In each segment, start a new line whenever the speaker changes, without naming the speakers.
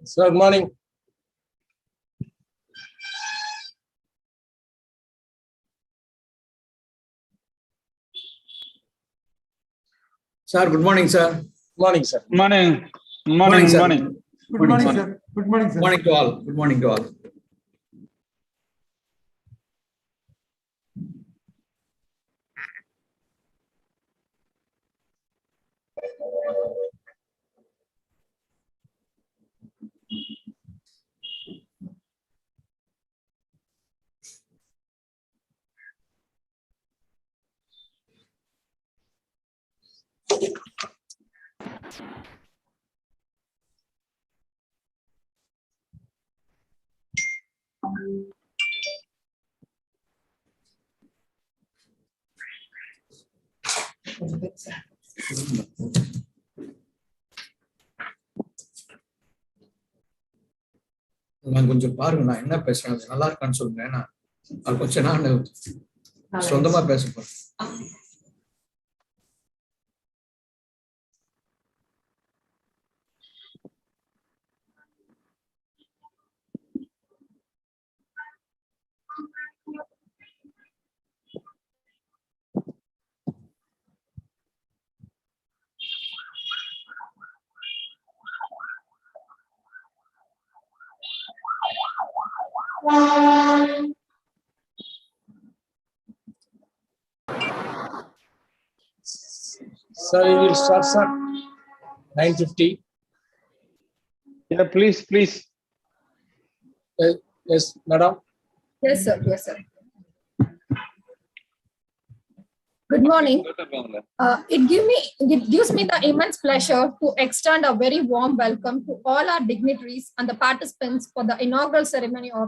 Sir, good morning.
Sir, good morning, sir.
Good morning, sir.
Good morning. Good morning.
Morning,
Good
sir.
morning.
Good morning, sir. Good morning, sir.
Good morning to all. Good morning to all. நான் கொஞ்சம் பாருங்க, நான் என்ன பேசுறேன் அது நல்லா இருக்கான்னு சொல்லுங்க. ஏன்னா அது கொஞ்சம் நான் சொந்தமா பேச போறேன்.
Sir, we will start, sir. 9:50.
Yeah, please, please.
Yes, madam.
Yes, sir. Yes, sir. Good morning. It gives me the immense pleasure to extend a very warm welcome to all our dignitaries and the participants for the inaugural ceremony of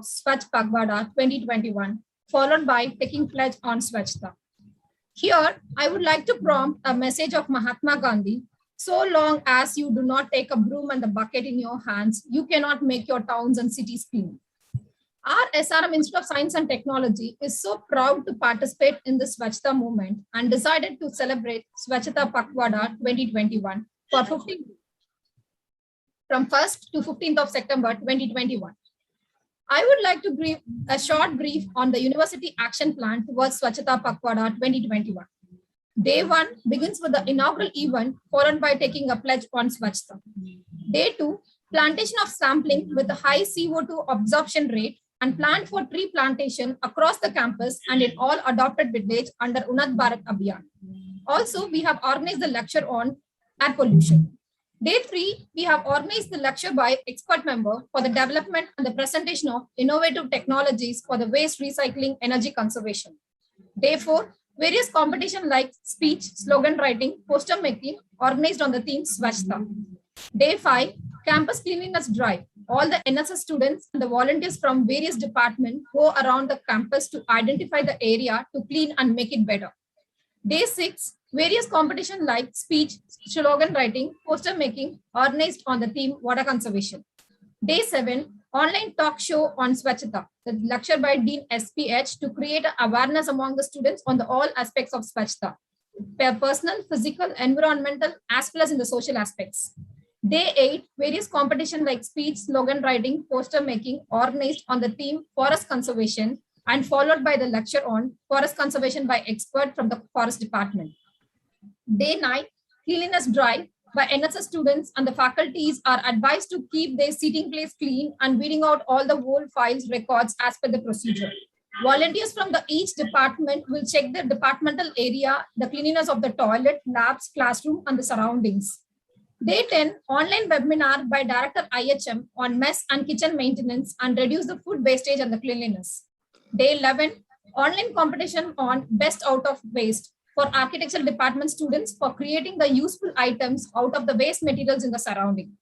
Pakhwada 2021, followed by taking pledge on Swachhta. Here, I would like to prompt a message of Mahatma Gandhi. So long as you do not take a broom and a bucket in your hands, you cannot make your towns and cities clean. Our SRM Institute of Science and Technology is so proud to participate in this Swachhta movement and decided to celebrate Swachhta Pakhwada 2021 for 15 from 1st to 15th of September 2021. I would like to give a short brief on the University Action Plan towards Swachhta Pakhwada 2021. Day 1 begins with the inaugural event, followed by taking a pledge on Swachhta. Day 2, plantation of sampling with a high CO2 absorption rate and plan for tree plantation across the campus and in all adopted village under Unnat Bharat Abhiyan. Also, we have organized the lecture on air pollution. Day 3, we have organized the lecture by expert member for the development and the presentation of innovative technologies for the waste recycling energy conservation. Day 4, various competition like speech, slogan writing, poster making organized on the theme Swachhta. Day 5, campus cleanliness drive. All the NSS students and the volunteers from various departments go around the campus to identify the area to clean and make it better. Day 6, various competition like speech, slogan writing, poster making organized on the theme water conservation. Day 7, online talk show on Swachhta, the lecture by Dean SPH to create awareness among the students on the all aspects of Swachhta, personal, physical, environmental, as well as in the social aspects. Day 8, various competition like speech, slogan writing, poster making organized on the theme forest conservation and followed by the lecture on forest conservation by expert from the forest department. Day 9, cleanliness drive by NSS students and the faculties are advised to keep their seating place clean and weeding out all the old files records as per the procedure. Volunteers from each department will check their departmental area, the cleanliness of the toilet, labs, classroom, and the surroundings. Day 10, online webinar by Director IHM on mess and kitchen maintenance and reduce the food wastage and the cleanliness. Day 11, online competition on best out of waste for architectural department students for creating the useful items out of the waste materials in the surrounding.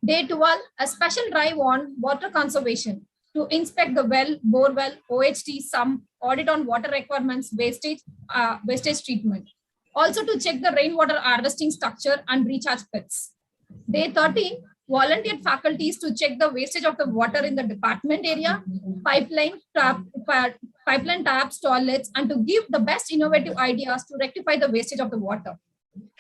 Day 12, a special drive on water conservation to inspect the well, bore well, OHT, sump, audit on water requirements, wastage treatment. Also to check the rainwater harvesting structure and recharge pits. Day 13, volunteered faculties to check the wastage of the water in the department area, pipeline taps, toilets, and to give the best innovative ideas to rectify the wastage of the water.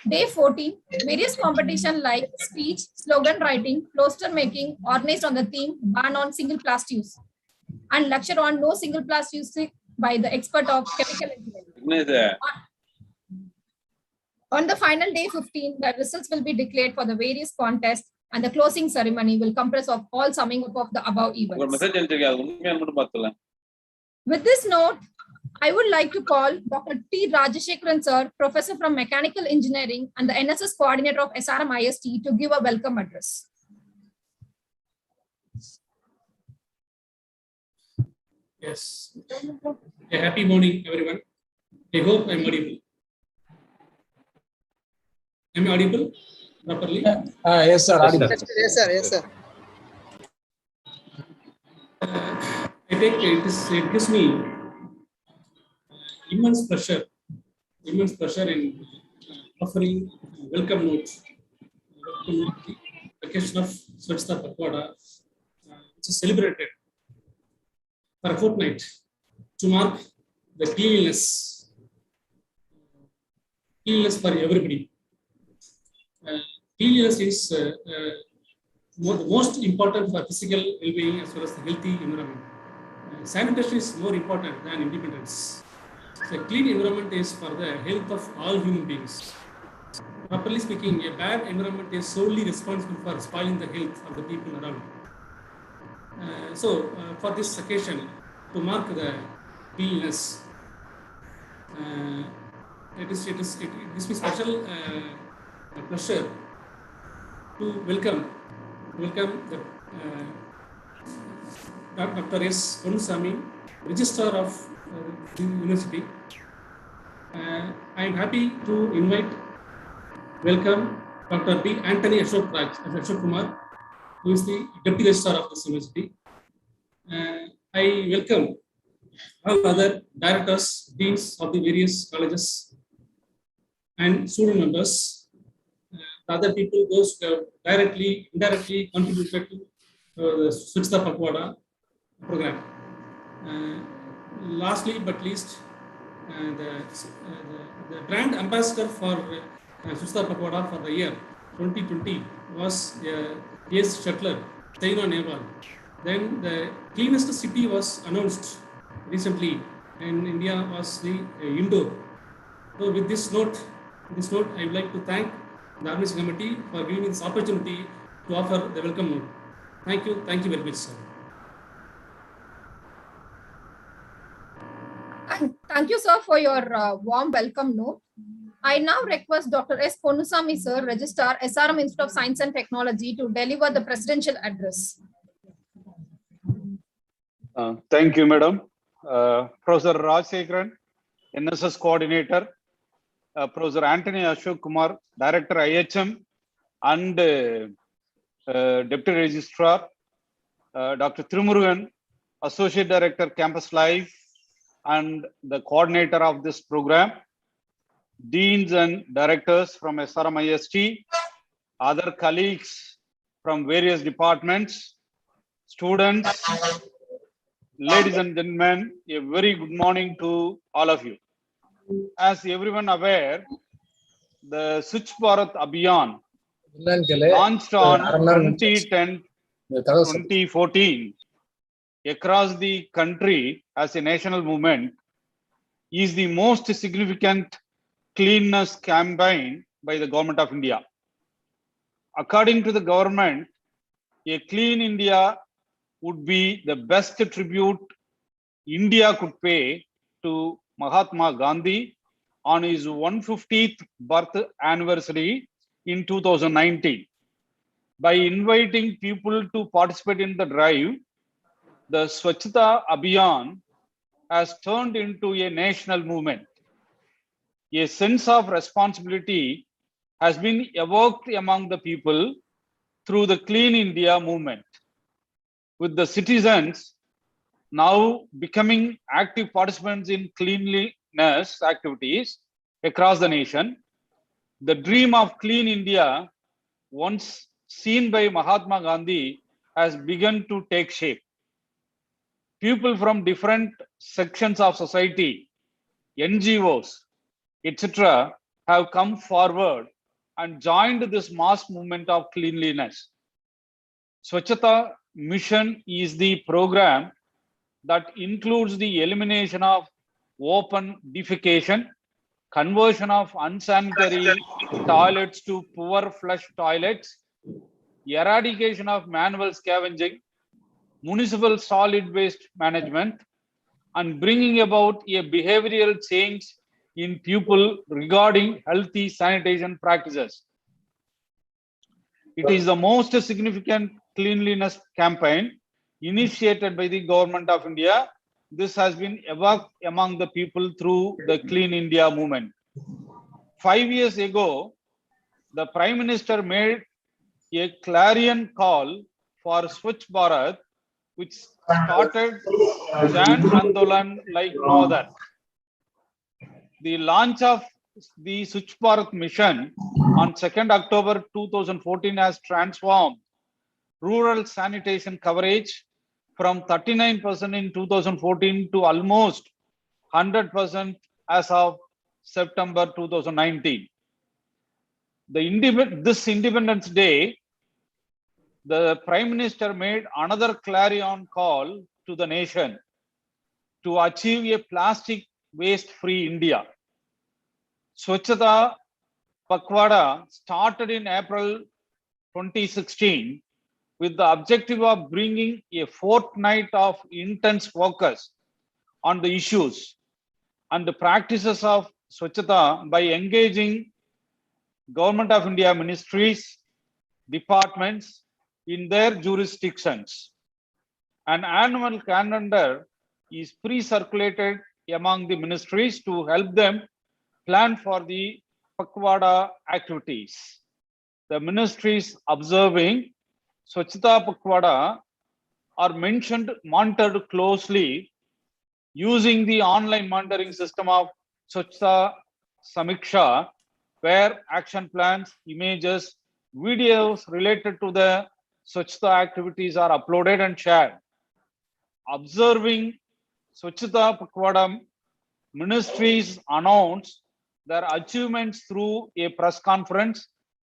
Day 14, various competition like speech, slogan writing, poster making organized on the theme ban on single plastic use and lecture on no single plastic use by the expert of chemical engineering. On the final day 15, the results will be declared for the various contests and the closing ceremony will comprise of all summing up of the above events. With this note, I would like to call Dr. T. Rajashekaran sir, Professor from Mechanical Engineering and the NSS Coordinator of SRMIST to give a welcome address.
Yes. A happy morning, everyone. I hope I'm audible. Am I audible properly?
Yes, sir. Audible.
Yes, sir. Yes, sir.
I think it gives me immense pleasure in offering welcome notes to the occasion of Swachhta Pakhwada, which is celebrated for a fortnight to mark the cleanliness for everybody. Cleanliness is the most important for physical well-being as well as the healthy environment. Sanitation is more important than independence. So a clean environment is for the health of all human beings. Properly speaking, a bad environment is solely responsible for spoiling the health of the people around. For this occasion, to mark the cleanliness, it gives me special pleasure to welcome the Dr.A.Duraisamy, Registrar of the University. I am happy to welcome Dr. B. Anthony Ashok Kumar, who is the Deputy Registrar of this University. I welcome all other directors, deans of the various colleges and student members, the other people, those who have directly, indirectly contributed to the Swachhta Pakhwada program. Lastly but least, the brand ambassador for Swachhta Pakhwada for the year 2020 was S. Shetler, China, Nepal. Then the cleanest city was announced recently, and India was the Indore. So with this note, I would like to thank the organizing committee for giving me this opportunity to offer the welcome note. Thank you very much, sir.
Thank you, sir, for your warm welcome note. I now request Dr. S. Ponusamy, sir, Registrar, SRM Institute of Science and Technology, to deliver the presidential address.
Thank you, Madam. Professor Rajashekaran, NSS Coordinator, Professor Anthony Ashok Kumar, Director IHM and Deputy Registrar, Dr. Thirumurugan, Associate Director Campus Life and the coordinator of this program, deans and directors from SRMIST, other colleagues from various departments, students, ladies and gentlemen, a very good morning to all of you. As everyone aware, the Swachh Bharat Abhiyan launched on 2010-2014 across the country as a national movement is the most significant cleanness campaign by the government of India. According to the government, a clean India would be the best tribute India could pay to Mahatma Gandhi on his 150th birth anniversary in 2019. By inviting people to participate in the drive, the Swachhta Abhiyan has turned into a national movement. A sense of responsibility has been evoked among the people through the Clean India movement, with the citizens now becoming active participants in cleanliness activities across the nation. The dream of Clean India, once seen by Mahatma Gandhi, has begun to take shape. People from different sections of society, NGOs, etc., have come forward and joined this mass movement of cleanliness. Swachhta Mission is the program that includes the elimination of open defecation, conversion of unsanitary toilets to poor flush toilets, eradication of manual scavenging, municipal solid waste management, and bringing about a behavioral change in people regarding healthy sanitation practices. It is the most significant cleanliness campaign initiated by the government of India. This has been evoked among the people through the Clean India movement. 5 years ago, the Prime Minister made a clarion call for Swachh Bharat, which started Jan Andolan like no other. The launch of the Swachh Bharat mission on 2nd October 2014 has transformed rural sanitation coverage from 39% in 2014 to almost 100% as of September 2019. This Independence Day, the Prime Minister made another clarion call to the nation to achieve a plastic waste-free India. Swachhta Pakhwada started in April 2016 with the objective of bringing a fortnight of intense focus on the issues and the practices of Swachhta by engaging Government of India ministries, departments in their jurisdictions. An annual calendar is pre-circulated among the ministries to help them plan for the Pakhwada activities. The ministries observing Swachhta Pakhwada are monitored closely using the online monitoring system of Swachhta Samiksha, where action plans, images, videos related to the Swachhta activities are uploaded and shared. Observing Swachhta Pakhwada, ministries announce their achievements through a press conference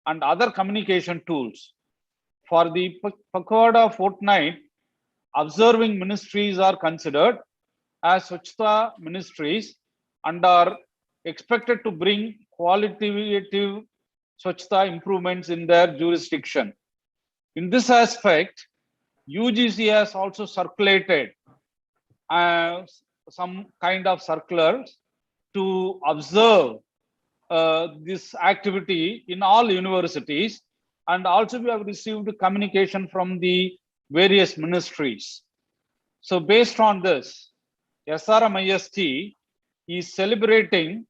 and other communication tools. For the Pakhwada fortnight, observing ministries are considered as Swachhta ministries and are expected to bring qualitative Swachhta improvements in their jurisdiction. In this aspect, UGC has also circulated some kind of circulars to observe this activity in all universities, and also we have received communication from the various ministries. So based on this, SRMIST is celebrating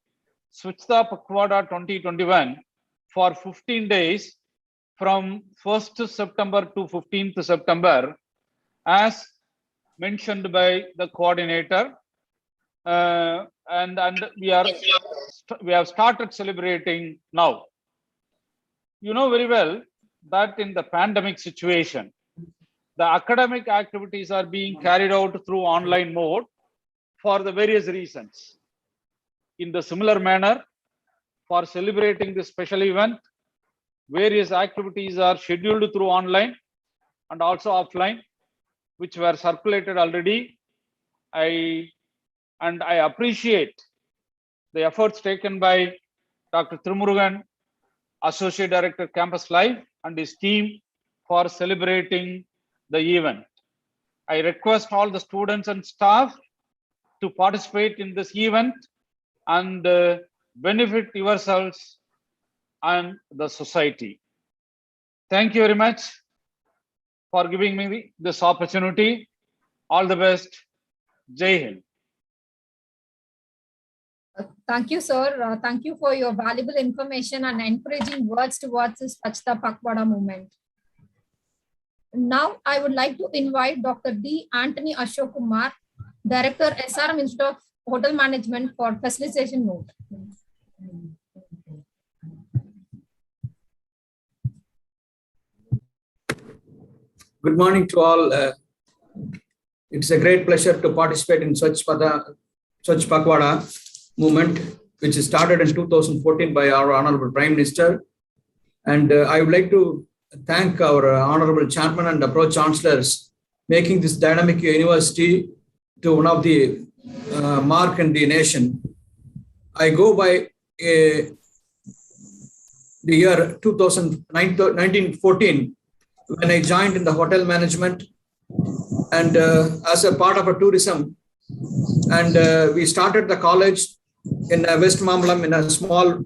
Swachhta Pakhwada 2021 for 15 days from 1st September to 15th September, as mentioned by the coordinator, and we have started celebrating now. You know very well that in the pandemic situation, the academic activities are being carried out through online mode for the various reasons. In the similar manner, for celebrating this special event, various activities are scheduled through online and also offline, which were circulated already. I appreciate the efforts taken by Dr. Thirumurugan, Associate Director, Campus Life, and his team for celebrating the event. I request all the students and staff to participate in this event and benefit yourselves and the society. Thank you very much for giving me this opportunity. All the best. Jai Hind.
Thank you, sir. Thank you for your valuable information and encouraging words towards this Swachhta Pakhwada movement. Now, I would like to invite Dr. D. Anthony Ashok Kumar, Director, SRM Institute of Hotel Management, for facilitation note.
Good morning to all. It's a great pleasure to participate in Swachh Pakhwada movement. which started in 2014 by our Honorable Prime Minister. And I would like to thank our Honorable Chairman and the Pro-Chancellors making this dynamic university to one of the mark in the nation. I go by the year 1914 when I joined in the hotel management and as a part of a tourism. And we started the college in West Mambalam in a small,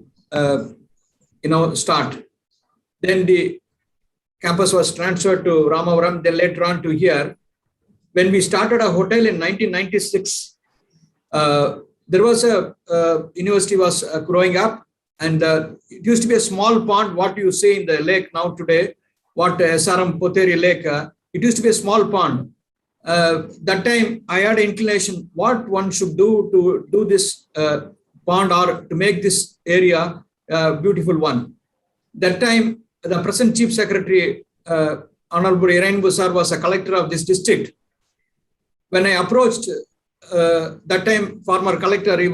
start. Then the campus was transferred to Ramavaram, then later on to here. When we started a hotel in 1996, there was a university was growing up, and it used to be a small pond, what you see in the lake now today, what SRM Poteri Lake, it used to be a small pond. That time I had inclination what one should do to do this pond or to make this area a beautiful one. That time the present Chief Secretary, Honorable Irain Busar, was a collector of this district. When I approached that time former collector, I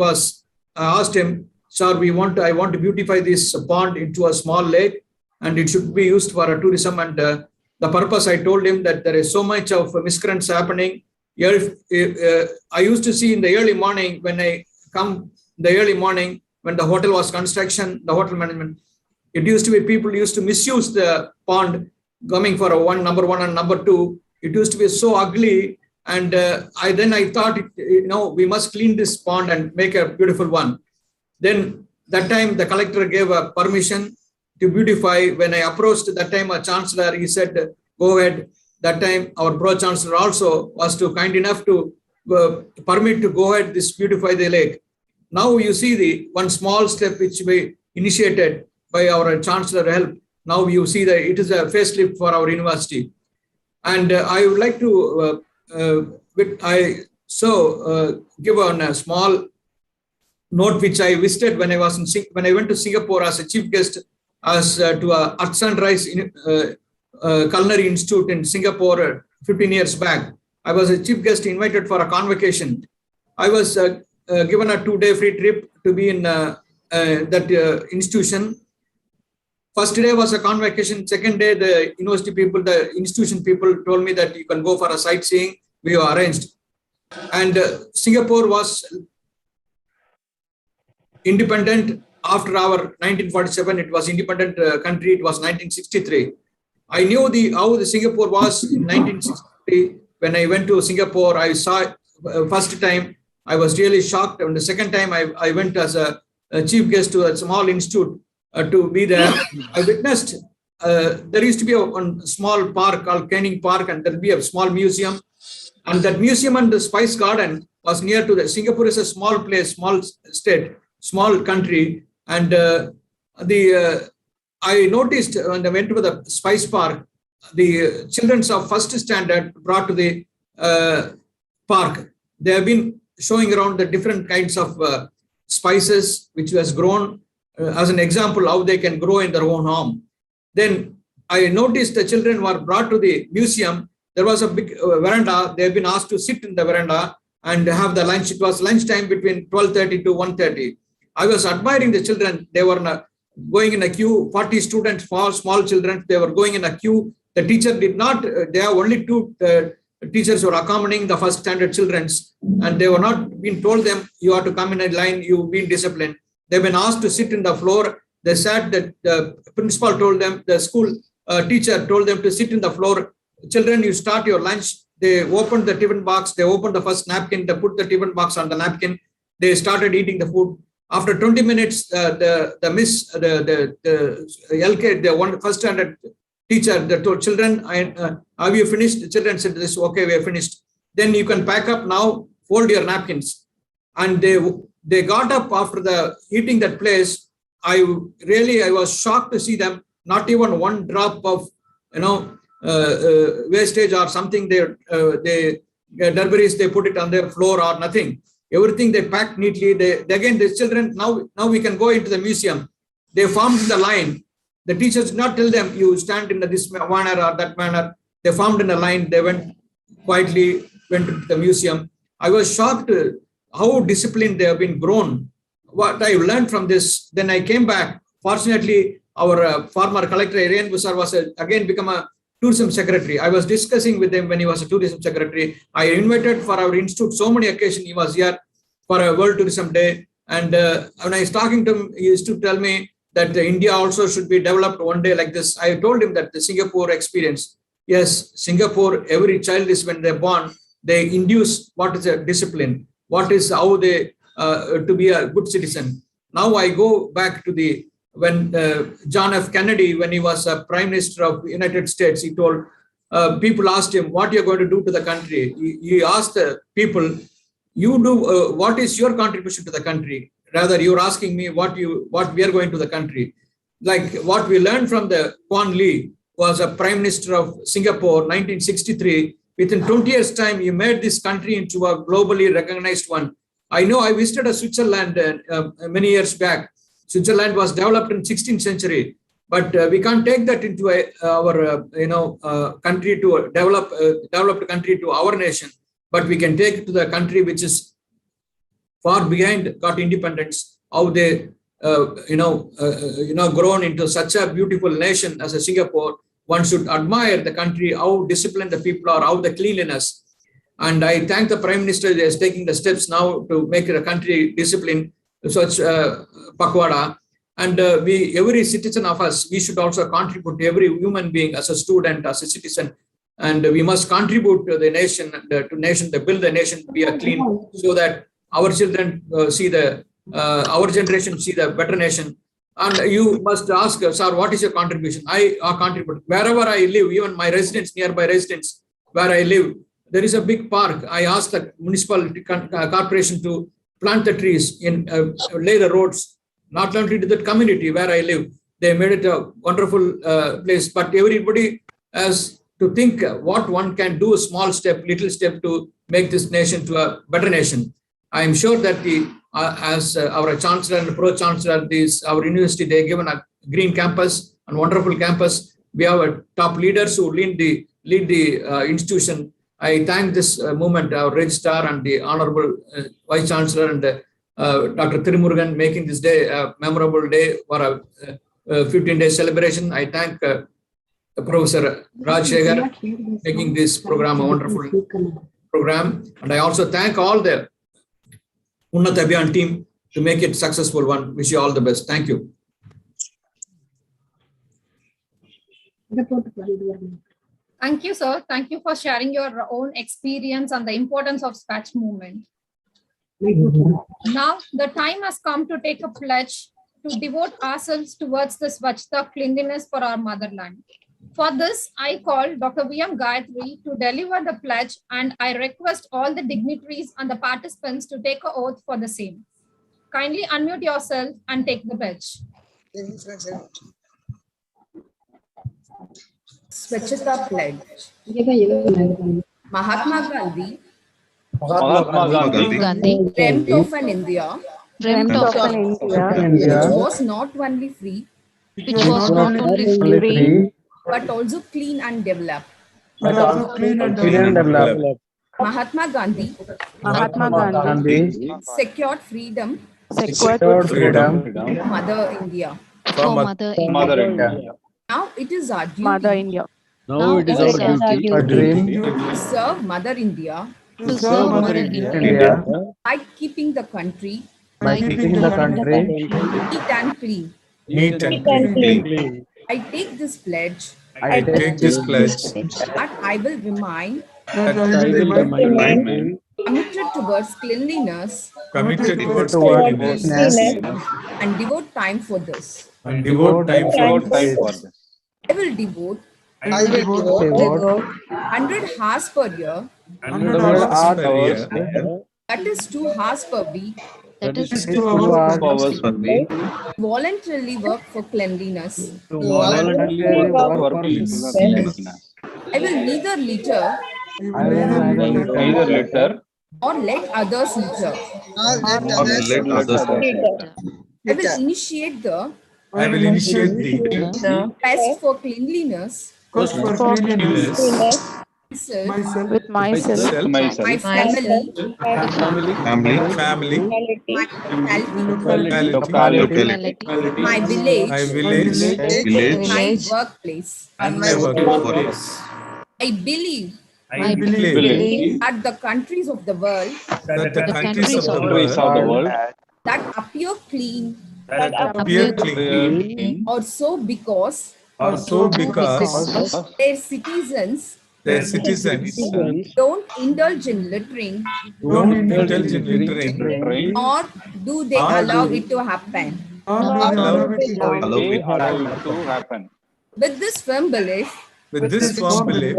asked him, sir, I want to beautify this pond into a small lake and it should be used for a tourism. And the purpose, I told him that there is so much of miscreants happening. I used to see in the early morning when I come in the early morning when the hotel was construction, the hotel management, it used to be people used to misuse the pond coming for number one and number two. It used to be so ugly. And I thought, we must clean this pond and make a beautiful one. Then that time the collector gave a permission to beautify. When I approached that time a chancellor, he said, go ahead. That time our pro-chancellor also was too kind enough to permit to go ahead this beautify the lake. Now you see the one small step which we initiated by our chancellor help. Now you see that it is a facelift for our university. And I would like to give on a small note which I visited when I went to Singapore as a chief guest to a At Sunrise Culinary Institute in Singapore 15 years back. I was a chief guest invited for a convocation. I was given a 2-day free trip to be in that institution. First day was a convocation. Second day, the university people, the institution people told me that you can go for a sightseeing. We were arranged. And Singapore was independent after our 1947. It was independent country. It was 1963. I knew how the Singapore was in 1963. When I went to Singapore, I saw first time. I was really shocked. And the second time I went as a chief guest to a small institute to be there. I witnessed there used to be a small park called Canning Park, and there will be a small museum. And that museum and the Spice Garden was near to the Singapore is a small place, small state, small country. And I noticed when I went to the Spice Park, the children of first standard brought to the park. They have been showing around the different kinds of spices which was grown as an example how they can grow in their own home. Then I noticed the children were brought to the museum. There was a big veranda. They have been asked to sit in the veranda and have the lunch. It was lunchtime between 12:30 to 1:30. I was admiring the children. They were going in a queue, 40 students, small children. They were going in a queue. The teacher did not, there are only 2 teachers who were accompanying the first standard children, and they were not being told them, you have to come in a line, you've been disciplined. They've been asked to sit in the floor. They sat, the principal told them, the school teacher told them to sit in the floor. Children, you start your lunch. They opened the tiffin box. They opened the first napkin. They put the tiffin box on the napkin. They started eating the food. After 20 minutes, the LK, the one first standard teacher, they told children, have you finished? The children said, this, okay, we have finished. Then you can pack up now, fold your napkins. And they got up after the eating that place. I was shocked to see them, not even one drop of, wastage or something. Derberries, they put it on their floor or nothing. Everything they packed neatly. Again, the children, now we can go into the museum. They formed the line. The teachers did not tell them, you stand in this manner or that manner. They formed in a line. They went quietly, went to the museum. I was shocked how disciplined they have been grown what I learned from this, then I came back. Fortunately, our former collector, Arian Busar, was again become a tourism secretary. I was discussing with him when he was a tourism secretary. I invited for our institute so many occasions. He was here for a World Tourism Day. And when I was talking to him, he used to tell me that India also should be developed one day like this. I told him that the Singapore experience, yes, Singapore, every child is when they're born, they induce what is a discipline, what is how they to be a good citizen. Now I go back to the when John F. Kennedy, when he was a Prime Minister of the United States, he told people asked him, what you're going to do to the country. He asked the people, you do what is your contribution to the country? Rather, you're asking me what we are going to the country. Like what we learned from the Kwan Lee was a Prime Minister of Singapore, 1963. Within 20 years' time, he made this country into a globally recognized one. I know I visited Switzerland many years back. Switzerland was developed in 16th century, but we can't take that into our country to developed country to our nation. But we can take it to the country which is far behind, got independence. How they grown into such a beautiful nation as a Singapore. One should admire the country, how disciplined the people are, how the cleanliness. And I thank the Prime Minister that is taking the steps now to make the country disciplined, such Pakhwada. And every citizen of us, we should also contribute, every human being as a student, as a citizen. And we must contribute to the nation, to build the nation to be a clean, so that our children our generation see the better nation. And you must ask, sir, what is your contribution? I contribute. Wherever I live, even my residence, nearby residence, where I live, there is a big park. I asked the municipal corporation to plant the trees, lay the roads, not only to the community where I live. They made it a wonderful place, but everybody has to think what one can do, a small step, little step to make this nation to a better nation. I am sure that as our chancellor and pro-chancellor, our university, they given a green campus and wonderful campus. We have top leaders who lead the institution. I thank this movement, our registrar and the honorable vice chancellor and Dr. Thirumurugan making this day a memorable day for a 15-day celebration. I thank Professor Rajshekhar making this program a wonderful program. And I also thank all the Unnat Abhiyan team to make it successful one. Wish you all the best. Thank you.
Thank you, sir. Thank you for sharing your own experience and the importance of Swachh movement. Now, the time has come to take a pledge to devote ourselves towards the Swachhta, cleanliness for our motherland. For this, I call Dr. V.M. Gayatri to deliver the pledge, and I request all the dignitaries and the participants to take an oath for the same. Kindly unmute yourself and take the pledge.
Swachhta pledge. Mahatma Gandhi dreamt of an India which was not only free but also clean and developed. Mahatma Gandhi secured freedom for Mother India. Now it is our duty to serve Mother India by keeping the country neat and clean. I take this pledge that I will remain committed towards cleanliness and devote time for this. I will devote 100 hours per year, that is 2 hours per week, voluntarily work for cleanliness. I will neither litter or let others litter. I will initiate the quest for cleanliness
myself,
with myself,
myself,
my family,
family,
my
locality,
locality,
my
my
village,
village,
my workplace.
and my workplace.
I believe
I
I
believe
believe
that the countries of the world
That the
the
countries of
countries
the
of the
countries of
world
the world
that appear clean
that
appear
appear
appear
clean
clean
also because
are so
because
because
their citizens
their citizens
don't indulge in littering,
don't
don't
indulge
indulge
in
in littering
train
nor do they
or
allow
do
it to happen.
or
nor
do they
allow
allow it to happen.
allow
they
it to
allow it
happen.
to happen.
With this firm belief,
With this firm belief,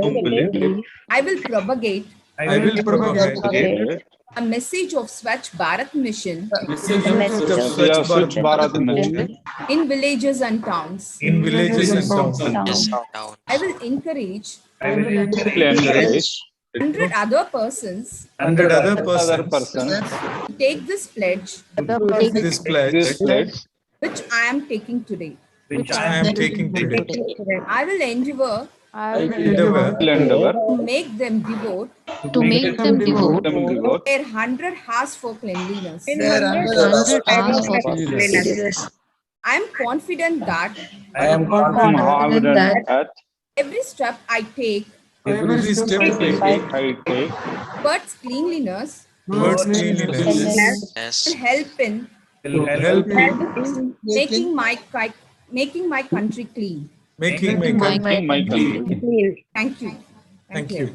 I will propagate
I will propagate
propagate
a message of Swachh Bharat mission
message of
We
Swachh
have Swachh
Bharat
Bharat mission
mission
in villages and towns.
in villages and
towns.
towns.
down.
I will encourage
I will
will
encourage
encourage
100 other persons
100 other
other
persons
persons
to take this pledge
The
to take this pledge,
this pledge
which I am taking today.
which I am taking today.
I will endeavor
I will
Endeavor
will endeavor
to make them devote
to make them devote
them devote
their 100 hours for cleanliness.
100 hours for cleanliness.
I am confident that
I am
Confident
confident
that
that
every step I take
every step I take
I take
towards cleanliness
towards cleanliness
will help in
will help in
making my country clean.
making my
my
country
in my country.
clean.
Thank you.
Thank you.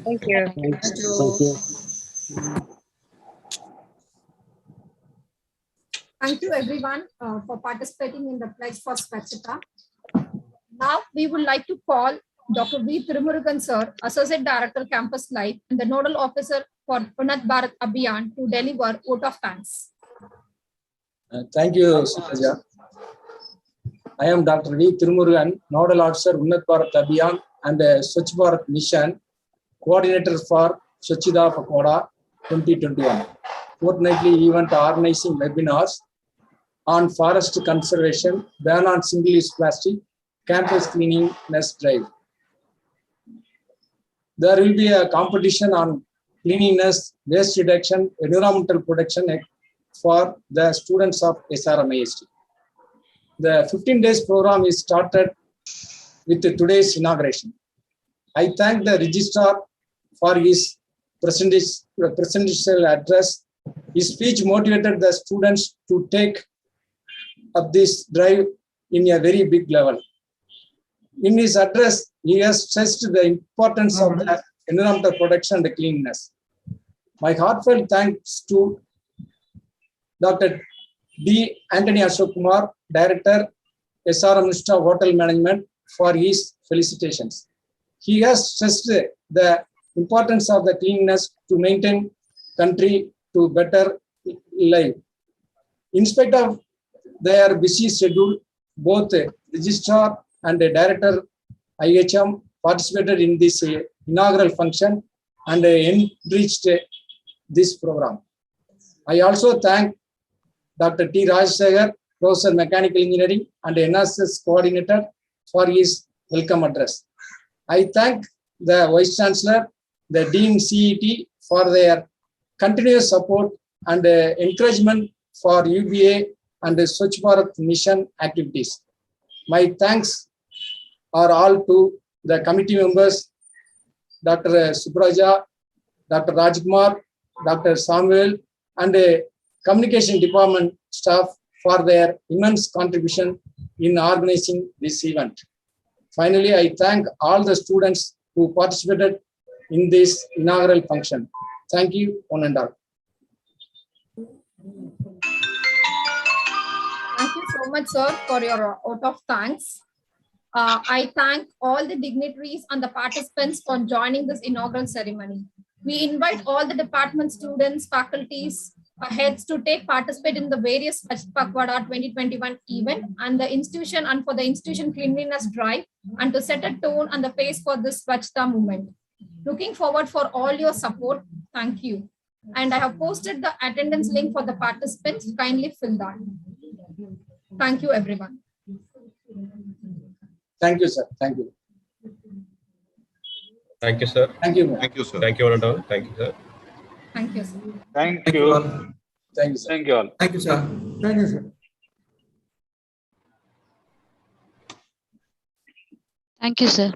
Thank you everyone for participating in the pledge for Swachhta. Now we would like to call Dr. V. Tirumurugan sir, Associate Director Campus Life and the Nodal Officer for Unnat Bharat Abhiyan to deliver vote of thanks.
Thank you, Suraja. I am Dr. V. Tirumurugan, Nodal Officer, Unnat Bharat Abhiyan and Swachh Bharat Mission, Coordinator for Swachhta Pakhwada 2021, fortnightly event organizing webinars on forest conservation, ban on single-use plastic, campus cleanliness drive. There will be a competition on cleanliness, waste reduction, environmental protection for the students of SRMIST. The 15 days program is started with today's inauguration. I thank the registrar for his presidential address. His speech motivated the students to take up this drive in a very big level. In his address, he has stressed the importance of the environmental protection and cleanliness. My heartfelt thanks to Dr. D. Anthony Ashok Kumar, Director, SRMist of Hotel Management, for his felicitations. He has stressed the importance of the cleanliness to maintain country to better life. In spite of their busy schedule, both registrar and director IHM participated in this inaugural function and enriched this program. I also thank Dr. T. Rajsekhar, Professor Mechanical Engineering and NSS Coordinator, for his welcome address. I thank the Vice Chancellor, the Dean CET for their continuous support and encouragement for UBA and the Swachh Bharat mission activities. My thanks are all to the committee members, Dr. Subraja, Dr. Rajkumar, Dr. Samuel, and the communication department staff for their immense contribution in organizing this event. Finally, I thank all the students who participated in this inaugural function. Thank you, one and all.
Thank you so much, sir, for your vote of thanks. I thank all the dignitaries and the participants for joining this inaugural ceremony. We invite all the department students, faculties, heads to participate in the various Pakhwada 2021 event and the institution and for the institution cleanliness drive and to set a tone and the pace for this Swachhta movement. Looking forward for all your support. Thank you. And I have posted the attendance link for the participants. Kindly fill that. Thank you, everyone.
Thank you, sir. Thank you.
Thank you, sir.
Thank you.
Thank you, sir.
Thank you, one and all. Thank you, sir.
Thank you, sir.
Thank
Thank you
you.
all.
Thank you, sir.
Thank you all.
Thank you, sir.
Thank you, sir.
Thank you, sir.